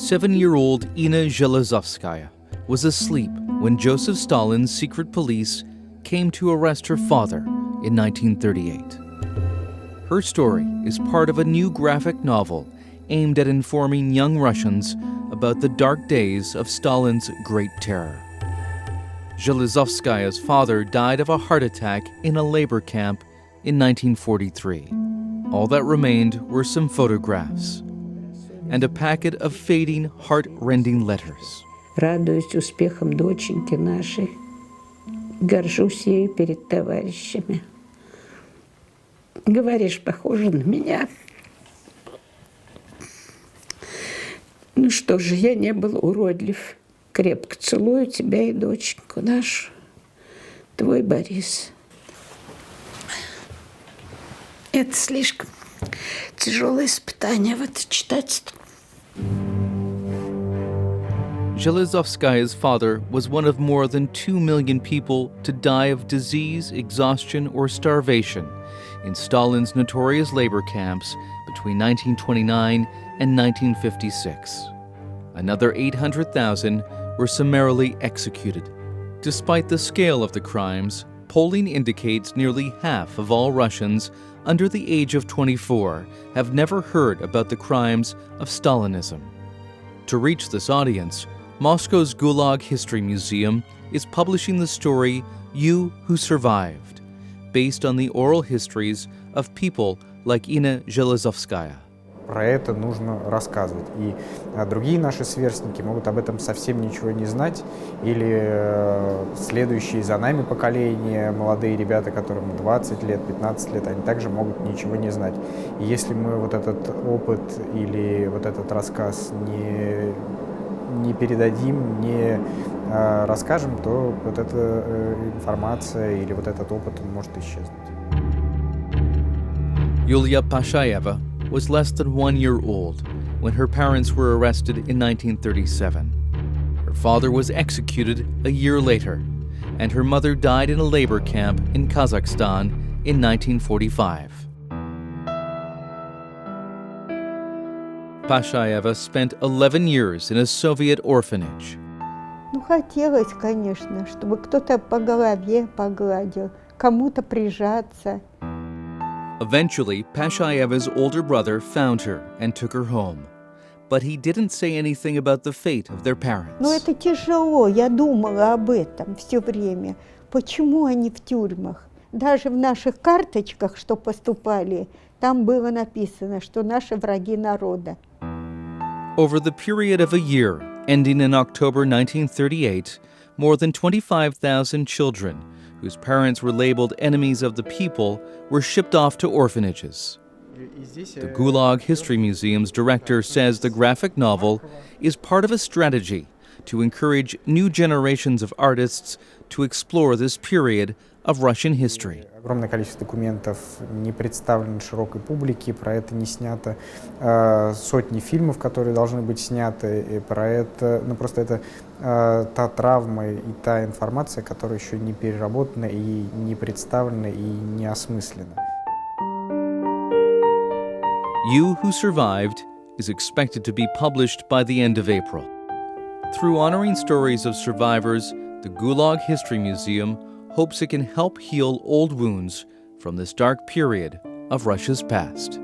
7-year-old Inna Zhelezovskaya was asleep when Joseph Stalin's secret police came to arrest her father in 1938. Her story is part of a new graphic novel aimed at informing young Russians about the dark days of Stalin's Great Terror. Zhelezovskaya's father died of a heart attack in a labor camp in 1943. All that remained were some photographs and a packet of fading, heart-rending letters. Радуюсь успехам доченьки нашей. Горжусь ею перед товарищами. Говоришь, похоже на меня. Ну что же, я не был уродлив. Крепко целую тебя и доченьку нашу. Твой Борис. Это слишком тяжелое испытание, вот читать. Zhelezovskaya's father was one of more than 2 million people to die of disease, exhaustion, or starvation in Stalin's notorious labor camps between 1929 and 1956. Another 800,000 were summarily executed. Despite the scale of the crimes, polling indicates nearly half of all Russians under the age of 24 have never heard about the crimes of Stalinism. To reach this audience, Moscow's Gulag History Museum is publishing the story You Who Survived, based on the oral histories of people like Inna Zhelezovskaya. Про это нужно рассказывать. И другие наши сверстники могут об этом совсем ничего не знать, или следующие за нами поколения, молодые ребята, которым 20 лет, 15 лет, они также могут ничего не знать. И если мы вот этот опыт или вот этот рассказ не передадим, не расскажем, то вот эта информация или вот этот опыт он может исчезнуть. Yulia Pashayeva was less than 1 year old when her parents were arrested in 1937. Her father was executed a year later, and her mother died in a labor camp in Kazakhstan in 1945. Pashayeva spent 11 years in a Soviet orphanage. Ну, хотелось, конечно, чтобы кто-то по голове погладил, кому-то прижаться. Eventually, Pashayeva's older brother found her and took her home. But he didn't say anything about the fate of their parents. Но это тяжело, я думала об этом все время. Почему они в тюрьмах? Даже в наших карточках, что поступали, там было написано, что наши враги народа. Over the period of a year, ending in October 1938, more than 25,000 children, whose parents were labeled enemies of the people, were shipped off to orphanages. The Gulag History Museum's director says the graphic novel is part of a strategy to encourage new generations of artists to explore this period of Russian history. Огромное количество документов не представлено широкой публике, про это не снято сотни фильмов, которые должны быть сняты, и про это, ну просто это та травма и та информация, которая еще не переработана и не представлена и не осмыслена. You Who Survived is expected to be published by the end of April. Through honoring stories of survivors, the Gulag History Museum hopes it can help heal old wounds from this dark period of Russia's past.